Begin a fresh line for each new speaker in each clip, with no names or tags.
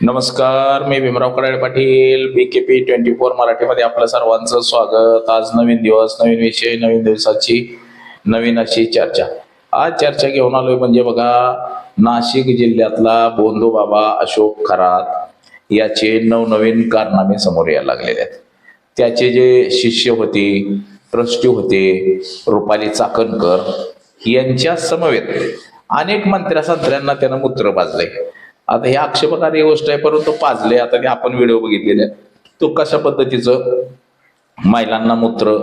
नमस्कार, मी भीमराव कराळे पाटील, BKP 24 मराठीमध्ये आपलं सर्वांचं स्वागत. आज नवीन दिवस, नवीन विषय, नवीन दिवसाची नवीन अशी चर्चा. आज चर्चा घेऊन आलोय म्हणजे बघा, नाशिक जिल्ह्यातला बोंधू बाबा अशोक खरात याचे नवनवीन कारनामे समोर यायला लागलेले आहेत. त्याचे जे शिष्य होते, ट्रस्टी होते, रुपाली चाकणकर यांच्या समवेत अनेक मंत्र्यांना त्यानं मूत्र पाजलंय. आता हे आक्षेपकारी गोष्ट आहे, परंतु पाजले. आता ते आपण व्हिडिओ बघितलेले, तो कशा पद्धतीचं महिलांना मूत्र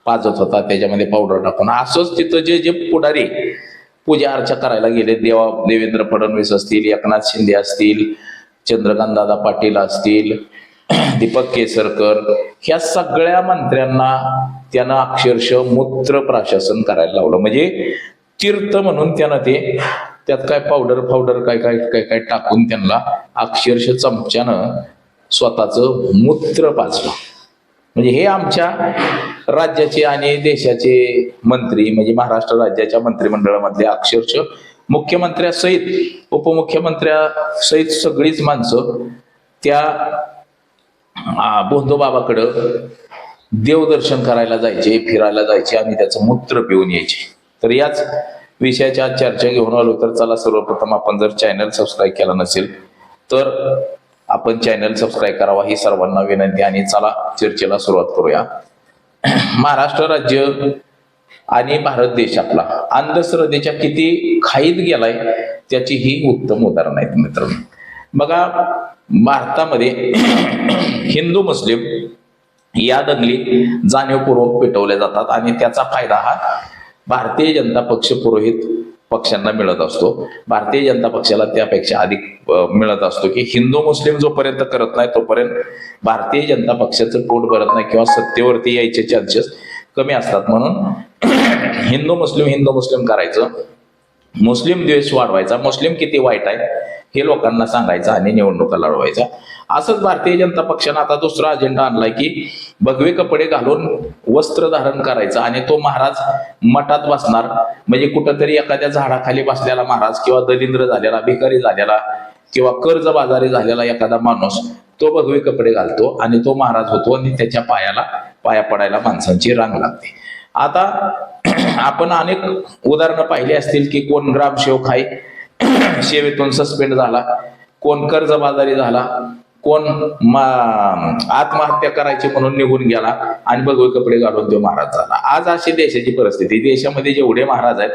पाजत होता, त्याच्यामध्ये पावडर टाकून. असंच तिथं जे जे पुढारी पूजा अर्चा करायला गेले, देवेंद्र फडणवीस असतील, एकनाथ शिंदे असतील, चंद्रकांत दादा पाटील असतील, दीपक केसरकर, ह्या सगळ्या मंत्र्यांना त्यानं अक्षरशः मूत्र प्राशासन करायला लावलं. म्हणजे तीर्थ म्हणून त्यानं ते त्यात काय पावडर काय काय काय काय टाकून त्यांना अक्षरशः चमच्यानं स्वतःचं मूत्र पाजलं. म्हणजे हे आमच्या राज्याचे आणि देशाचे मंत्री, म्हणजे महाराष्ट्र राज्याच्या मंत्रिमंडळामधले अक्षरशः मुख्यमंत्र्यासहित उपमुख्यमंत्र्यासहित सगळीच माणसं त्या बोंधू बाबाकडं देवदर्शन करायला जायचे, फिरायला जायचे आणि त्याचं मूत्र पिऊन यायचे. तर याच विषयाच्या चर्चा घेऊन आलो. तर चला, सर्वप्रथम आपण जर चॅनल सबस्क्राईब केला नसेल तर आपण चॅनल सबस्क्राईब करावा, ही सर्वांना विनंती. आणि चला चर्चेला सुरुवात करूया. महाराष्ट्र राज्य आणि भारत देश आपला अंधश्रद्धेच्या किती खाईत गेलाय त्याची ही उत्तम उदाहरण आहेत मित्रांनो. बघा, भारतामध्ये हिंदू मुस्लिम या दंगली जाणीवपूर्वक पेटवल्या जातात आणि त्याचा फायदा हा भारतीय जनता पक्ष पुरोहित पक्षांना मिळत असतो. भारतीय जनता पक्षाला त्यापेक्षा अधिक मिळत असतो की हिंदू मुस्लिम जोपर्यंत करत नाही तोपर्यंत भारतीय जनता पक्षाचं पोट भरत नाही किंवा सत्तेवरती यायचे चान्सेस कमी असतात. म्हणून हिंदू मुस्लिम करायचं, मुस्लिम द्वेष वाढवायचा, मुस्लिम किती वाईट आहे हे लोकांना सांगायचं आणि निवडणुका लढवायचा. असंच भारतीय जनता पक्षानं आता दुसरा अजेंडा आणलाय की भगवे कपडे घालून वस्त्र धारण करायचं आणि तो महाराज मठात बसणार. म्हणजे कुठंतरी एखाद्या झाडाखाली बसलेला महाराज किंवा दलिंद्र झालेला, भिकारी झालेला किंवा कर्जबाजारी झालेला एखादा माणूस तो भगवे कपडे घालतो आणि तो महाराज होतो आणि त्याच्या पाया पडायला माणसांची रांग लागते. आता आपण अनेक उदाहरणं पाहिली असतील की कोण ग्रामसेवक आहे सेवेतून सस्पेंड झाला, कोण कर्जबाजारी झाला, कोण आत्महत्या करायची म्हणून निघून गेला आणि भगवे कपडे घालून तो महाराज झाला. आज अशी देशाची परिस्थिती. देशामध्ये जेवढे महाराज आहेत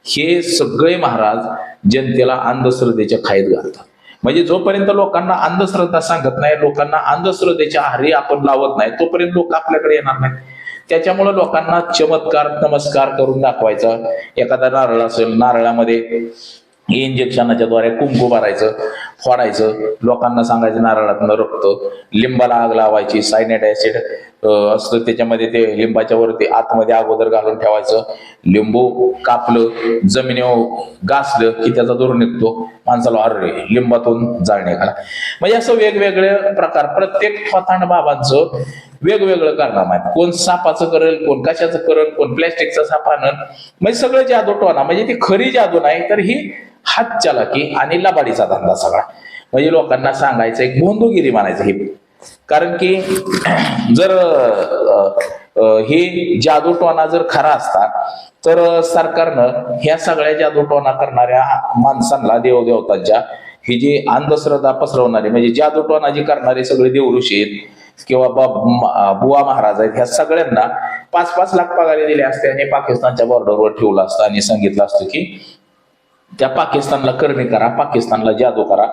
हे सगळे महाराज जनतेला अंधश्रद्धेच्या खाईत घालतात. म्हणजे जोपर्यंत लोकांना अंधश्रद्धा सांगत नाही, लोकांना अंधश्रद्धेच्या आहारी आपण लावत नाही, तोपर्यंत लोक आपल्याकडे येणार नाही. त्याच्यामुळे लोकांना चमत्कार नमस्कार करून दाखवायचा. एखादा नारळ असेल, नारळामध्ये इंजेक्शनाच्या द्वारे कुंकू भरायचं, फोडायचं, लोकांना सांगायचं नारळातनं रक्त, लिंबाला आग लावायची, सायनाइड ऍसिड असतं त्याच्यामध्ये, ते लिंबाच्या वरती आतमध्ये अगोदर घालून ठेवायचं. लिंबू कापलं, जमिनीवर घासलं की त्याचा धूर निघतो, माणसाला अरे लिंबातून जाळणे घाला. म्हणजे असं वेगवेगळे प्रकार, प्रत्येक थोतांड बाबांचं वेगवेगळं कारनामा आहेत. कोण सापाचं करेल, कोण कशाचं करेल, कोण प्लॅस्टिकचा साप आणल. म्हणजे सगळं जादू टोना. म्हणजे ती खरी जादू नाही तर ही हात चालाकी आणि लबाडीचा धंदा सगळा. म्हणजे लोकांना सांगायचं एक बोंधुगिरी म्हणायचं हे. कारण की जर हे जादू टोना जर खरा असता तर सरकारनं ह्या सगळ्या जादू टोना करणाऱ्या माणसांना, देवदेवतांच्या, ही जी अंधश्रद्धा पसरवणारे म्हणजे जादू टोना जी करणारे सगळे देवऋषी आहेत किंवा बुवा महाराज आहेत, ह्या सगळ्यांना 5-5 लाख पगार दिले असते आणि पाकिस्तानच्या बॉर्डरवर ठेवलं असतं आणि सांगितलं असतं की त्या पाकिस्तानला करणी करा, पाकिस्तानला जादू करा,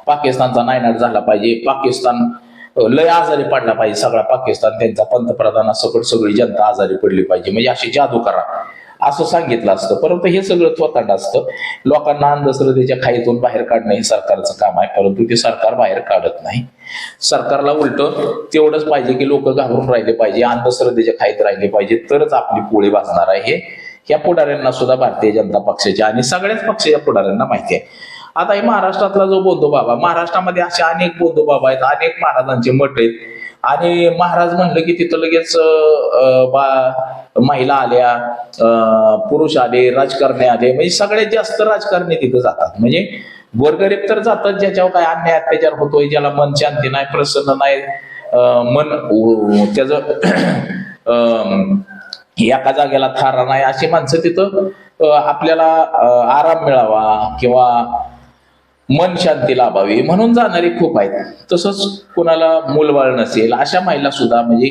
पाकिस्तानचा नायनाट झाला पाहिजे, पाकिस्तान लय आजारी पडला पाहिजे, सगळा पाकिस्तान, त्यांचा पंतप्रधानासकट सगळी जनता आजारी पडली पाहिजे, म्हणजे अशी जादू करा असं सांगितलं असतं. परंतु हे सगळं थोतांड असतं. लोकांना अंधश्रद्धेच्या खाईतून बाहेर काढणं हे सरकारचं काम आहे, परंतु ते सरकार बाहेर काढत नाही. सरकारला उलट तेवढंच पाहिजे की लोक घाबरून राहिले पाहिजे, अंधश्रद्धेच्या खाईत राहिले पाहिजे, तरच आपली पोळी वाचणार आहे. हे या पुढाऱ्यांना सुद्धा भारतीय जनता पक्षाच्या आणि सगळ्याच पक्षाच्या पुढाऱ्यांना माहिती आहे. आता हे महाराष्ट्रातला जो बोंधू बाबा, महाराष्ट्रामध्ये असे अनेक बोंधू बाबा आहेत, अनेक महाराजांचे मठ आहेत. आणि महाराज म्हणलं की तिथं लगेच महिला आल्या, पुरुष आले, राजकारणी आले, म्हणजे सगळ्यात जास्त राजकारणी तिथं जातात. म्हणजे गोरगरीब तर जातात ज्याच्यावर काय अन्याय अत्याचार होतोय, ज्याला मन शांती नाही, प्रसन्न नाही, त्याच एका जागेला थारा नाही, अशी माणसं तिथं आपल्याला आराम मिळावा किंवा मन शांती लाभावी म्हणून जाणारी खूप आहेत. तसंच कुणाला मूलबाळ नसेल अशा महिला सुद्धा म्हणजे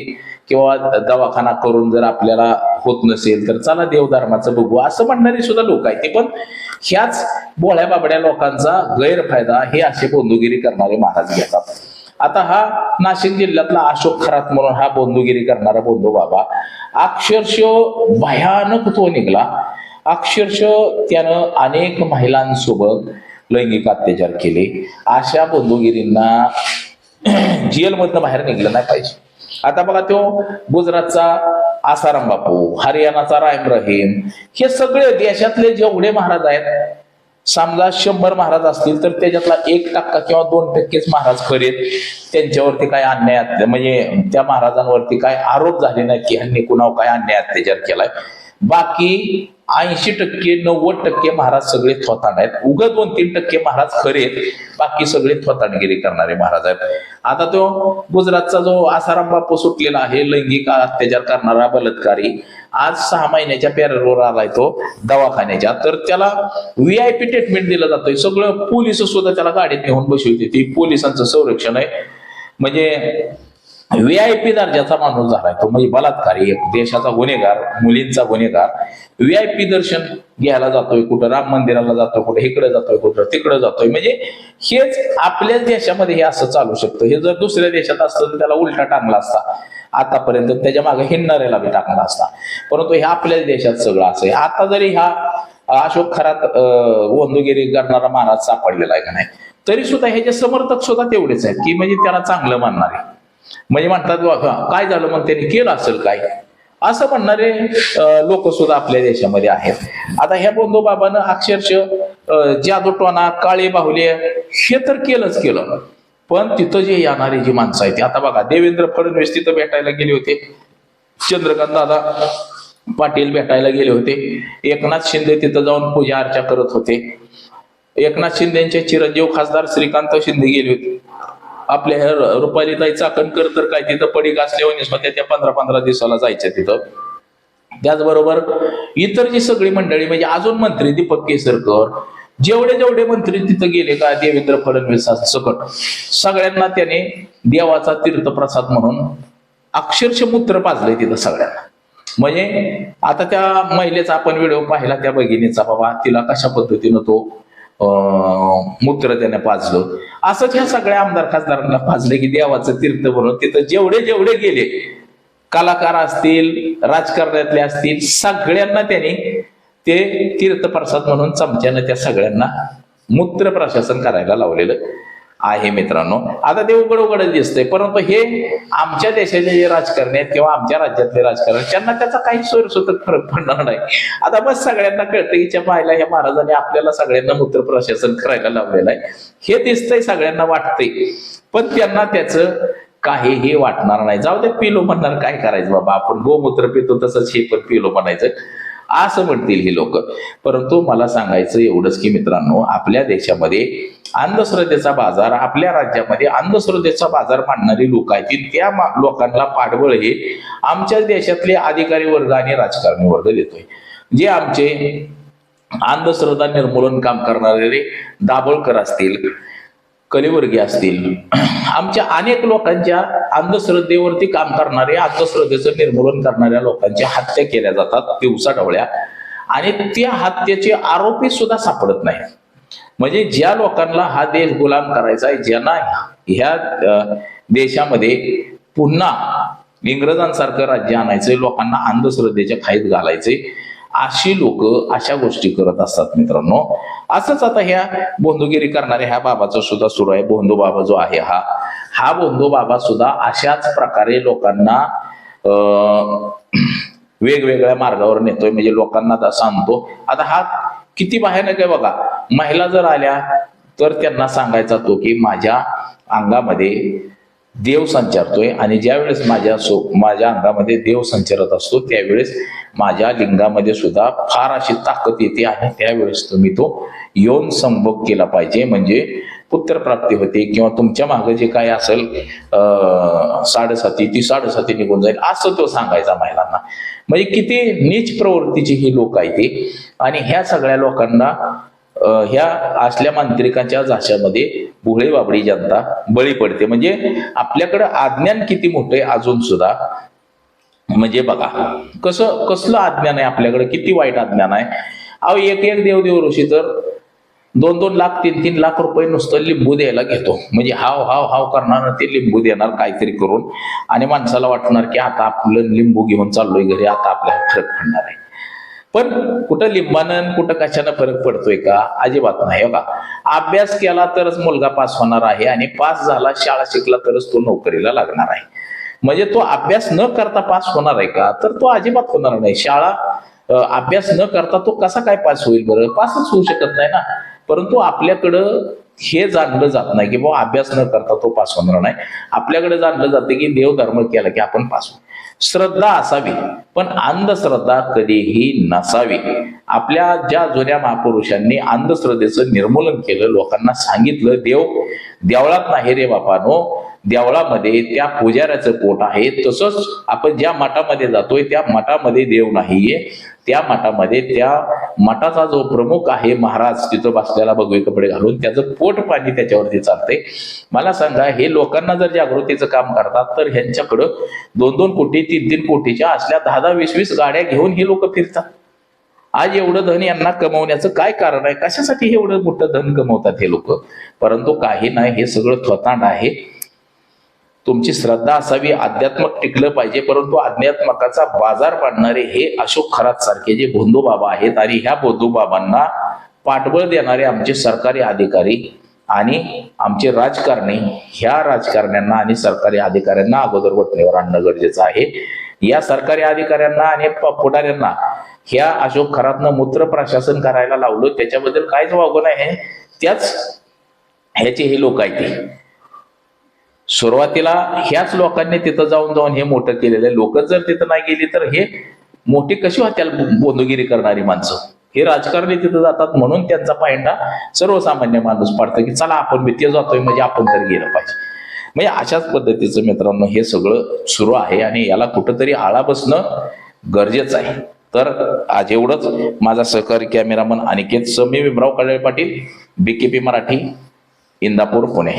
किंवा दवाखाना करून जर आपल्याला होत नसेल तर चला देवधर्माचं बघू असं म्हणणारी सुद्धा लोक आहेत. ते पण ह्याच बोळ्या बाबड्या लोकांचा गैरफायदा हे असे बोंधुगिरी करणारे महाराज घेतात. आता हा नाशिक जिल्ह्यातला अशोक खरात म्हणून हा बोंधुगिरी करणारा बोंधू बाबा अक्षरशः भयानक तो निघला. अक्षरशः त्यानं अनेक महिलांसोबत लैंगिक अत्याचार केले. अशा बोंधुगिरींना जेलमधनं बाहेर निघलं नाही पाहिजे. आता बघा तो गुजरातचा आसाराम बापू, हरियाणाचा राम रहीम, हे सगळे देशातले जेवढे महाराज आहेत, समजा 100 महाराज असतील तर त्याच्यातला 1% किंवा 2%च महाराज खरेत त्यांच्यावरती काय अन्याय म्हणजे त्या महाराजांवरती काय आरोप झाले नाहीत की ह्यांनी कुणावर काय अन्याय अत्याचार केलाय. बाकी 80% 90% महाराज सगळे थोतांड आहेत. उगा 2-3% महाराज खरेत, बाकी सगळे थोतांडगिरी करणारे महाराज आहेत. आता तो गुजरातचा जो आसाराम बापू सुटलेला आहे, लैंगिक अत्याचार करणारा बलात्कारी, आज 6 महिन्याच्या पॅरलवर आलाय तो दवाखान्याच्या, तर त्याला VIP ट्रीटमेंट दिलं जातोय. सगळं पोलिस सुद्धा त्याला गाडीत घेऊन बसवते, ती पोलिसांचं संरक्षण आहे. म्हणजे VIP दर्जाचा माणूस झालाय तो, म्हणजे बलात्कारी, एक देशाचा गुन्हेगार, मुलींचा गुन्हेगार. VIP दर्शन घ्यायला जातोय, कुठं राम मंदिराला जातोय, कुठं इकडे जातोय, कुठं तिकडे जातोय. म्हणजे हेच आपल्याच देशामध्ये हे असं चालू शकतं. हे जर दुसऱ्या देशात असतं तर त्याला उलटा टांगला असता आतापर्यंत, त्याच्या मागे हिंडणाऱ्याला बी टाकला असता. परंतु हे आपल्याच देशात सगळं असं आहे. आता जरी हा अशोक खरात बोंधुगिरी करणारा महाराज सापडलेला आहे का नाही, तरी सुद्धा ह्याचे समर्थक सुद्धा तेवढेच आहेत की म्हणजे त्याला चांगलं मानणारे. म्हणजे म्हणतात काय झालं मग त्यांनी केलं असेल काय, असं म्हणणारे लोक सुद्धा आपल्या देशामध्ये आहेत. आता ह्या बोंधू बाबानं अक्षरशः जादूटोणा, काळे बाहुले हे तर केलंच केलं, पण तिथं जे येणारी जी माणसं आहेत, आता बघा देवेंद्र फडणवीस तिथं भेटायला गेले होते, चंद्रकांत दादा पाटील भेटायला गेले होते, एकनाथ शिंदे तिथं जाऊन पूजा अर्चा करत होते, एकनाथ शिंदेचे चिरंजीव खासदार श्रीकांत शिंदे गेले होते, आपल्या रुपालीताई चाकणकर तर काय तिथं पडीक असल्यावर त्या 15-15 दिवसाला जायचं तिथं. त्याचबरोबर इतर जी सगळी मंडळी म्हणजे अजून मंत्री दीपक केसरकर, जेवढे मंत्री तिथं गेले का देवेंद्र फडणवीस सकट, सगळ्यांना त्याने देवाचा तीर्थप्रसाद म्हणून अक्षरशः मूत्र पाजलंय तिथं सगळ्यांना. म्हणजे आता त्या महिलेचा आपण व्हिडिओ पाहिला, त्या भगिनीचा, बाबा तिला कशा पद्धतीनं तो मूत्र त्याने पाजलं. असंच ह्या सगळ्या आमदार खासदारांना पाजलं की देवाचं तीर्थ म्हणून तिथं जेवढे गेले, कलाकार असतील, राजकारणातले असतील, सगळ्यांना त्याने ते तीर्थप्रसाद म्हणून चमच्यानं त्या सगळ्यांना मूत्र प्रशासन करायला लावलेलं आहे मित्रांनो. आता ते उघड दिसतंय, परंतु हे आमच्या देशाचे जे राजकारणी आहेत किंवा आमच्या राज्यातले राजकारणी, त्यांना त्याचा काही सोयीसुद्धा फरक पडणार नाही. आता बस सगळ्यांना कळतं की च्या पाहायला ह्या महाराजांनी आपल्याला सगळ्यांना मूत्र प्रशासन करायला लावलेलं आहे, हे दिसतंय, सगळ्यांना वाटतंय, पण त्यांना त्याचं काहीही वाटणार नाही. जाऊ दे, पिलो म्हणणार, काय करायचं बाबा, आपण गोमूत्र पितो तसंच हे पण पिलो म्हणायचं, असं म्हणतील ही लोक. परंतु मला सांगायचं एवढंच की मित्रांनो, आपल्या देशामध्ये अंधश्रद्धेचा बाजार, आपल्या राज्यामध्ये अंधश्रद्धेचा बाजार मांडणारी लोक आहेत, त्या लोकांना पाठबळ हे आमच्या देशातले अधिकारी वर्ग आणि राजकारणी वर्ग देतोय. जे आमचे अंधश्रद्धा निर्मूलन काम करणारे दाभोळकर असतील, कलिवर्गी असतील, आमच्या अनेक लोकांच्या अंधश्रद्धेवरती काम करणारे, अंधश्रद्धेचं निर्मूलन करणाऱ्या लोकांच्या हत्या केल्या जातात दिवसाढवळ्या, आणि त्या हत्येचे आरोपी सुद्धा सापडत नाही. म्हणजे ज्या लोकांना हा देश गुलाम करायचा आहे, ज्यांना ह्या देशामध्ये पुन्हा इंग्रजांसारखं राज्य आणायचंय, लोकांना अंधश्रद्धेच्या खाईत घालायचे, अशी लोक अशा गोष्टी करत असतात मित्रांनो. असंच आता ह्या बोंधुगिरी करणाऱ्या ह्या बाबाचं सुद्धा सुरू आहे. बोंधू बाबा जो आहे हा बोंधू बाबा सुद्धा अशाच प्रकारे लोकांना वेगवेगळ्या मार्गावर नेतोय, म्हणजे लोकांना सांगतो. आता हा किती भयानक आहे बघा. महिला जर आल्या तर त्यांना सांगायचा तो की माझ्या अंगामध्ये देव संचारतोय, आणि ज्यावेळेस माझ्या अंगामध्ये देव संचारत असतो त्यावेळेस माझ्या लिंगामध्ये सुद्धा फार अशी ताकद येते, आणि त्यावेळेस तुम्ही तो येऊन संभोग केला पाहिजे, म्हणजे पुत्रप्राप्ती होते, किंवा तुमच्या मागे जे काय असेल साडेसाती ती साडेसाती निघून जाईल असं तो सांगायचा महिलांना. म्हणजे किती नीच प्रवृत्तीची ही लोक आहेत ते. आणि ह्या सगळ्या लोकांना ह्या असल्या मांत्रिकांच्या जाशामध्ये भोळी बाबडी जनता बळी पडते. म्हणजे आपल्याकडे अज्ञान किती मोठे अजून सुद्धा. म्हणजे बघा कसलं अज्ञान आहे आपल्याकडे, किती वाईट अज्ञान आहे. अहो एक देव ऋषी तर 2-2 लाख 3-3 लाख रुपये नुसतं लिंबू द्यायला घेतो. म्हणजे हाव हाव हाव करणार, ते लिंबू देणार काहीतरी करून, आणि माणसाला वाटणार की आता आपलं लिंबू घेऊन चाललोय घरी, आता आपल्याला फरक पडणार आहे. पण कुठं लिंबानं कुठं कशानं फरक पडतोय का? अजिबात नाही. बघा अभ्यास केला तरच मुलगा पास होणार आहे, आणि पास झाला शाळा शिकला तरच तो नोकरीला लागणार आहे. म्हणजे तो अभ्यास न करता पास होणार आहे का? तर तो अजिबात होणार नाही. शाळा अभ्यास न करता तो कसा काय पास होईल बरं? पासच होऊ शकत नाही ना. परंतु आपल्याकडं हे जाणलं जात नाही की बाबा अभ्यास न करता तो पास होणार नाही. आपल्याकडे जाणलं जातं की देवधर्म केला की आपण पास होऊ. श्रद्धा असावी, पण अंधश्रद्धा कधीही नसावी. आपल्या ज्या जुन्या महापुरुषांनी अंधश्रद्धेचं निर्मूलन केलं, लोकांना सांगितलं देवळात नाही रे बापानो, देवळामध्ये त्या पुजाऱ्याचं पोट आहे. तसंच आपण ज्या मठामध्ये जातोय त्या मठामध्ये देव नाहीये. त्या मठामध्ये त्या मठाचा जो प्रमुख आहे महाराज तिथं बसलेला भगवे कपडे घालून, त्याचं पोट पाणी त्याच्यावरती चालतंय. मला सांगा, हे लोकांना जर जागृतीचं काम करतात तर ह्यांच्याकडं 2-2 कोटी 3-3 कोटीच्या असल्या 10-10 20-20 गाड्या घेऊन हे लोक फिरतात. आज एवढं धन यांना कमवण्याचं काय कारण आहे? कशासाठी एवढं मोठं धन कमवतात हे लोक? परंतु काही नाही, हे सगळं थोतांड आहे. तुमची श्रद्धा असावी, अध्यात्मक टिकलं पाहिजे, परंतु अध्यात्मकाचा बाजार पाडणारे हे अशोक खरात सारखे जे भोंदू बाबा आहेत, आणि ह्या भोंदू बाबांना पाठबळ देणारे आमचे सरकारी अधिकारी आणि आमचे राजकारणी, ह्या राजकारण्यांना आणि सरकारी अधिकाऱ्यांना अगोदर वटणीवर आणणं गरजेचं आहे. या सरकारी अधिकाऱ्यांना आणि पुढाऱ्यांना ह्या अशोक खरातनं मूत्र प्रशासन करायला लावलं, त्याच्याबद्दल काहीच वागू नये. त्याच ह्याचे हे लोक आहेत ते. सुरुवातीला ह्याच लोकांनी तिथं जाऊन हे मोठं केलेलं. लोक जर तिथं नाही गेली तर हे मोठी कशी होत्याल बोंदगिरी करणारी माणसं? हे राजकारणी तिथं जातात म्हणून त्यांचा पायंडा सर्वसामान्य माणूस पाडतं की चला आपण भीती जातोय म्हणजे आपण तर गेलं पाहिजे. म्हणजे अशाच पद्धतीचं मित्रांनो हे सगळं सुरू आहे, आणि याला कुठंतरी आळा बसणं गरजेचं आहे. तर आज एवढंच. माझा सहकारी कॅमेरामन अनिकेत, मी भीमराव काळे पाटील, BKP मराठी, इंदापूर, पुणे.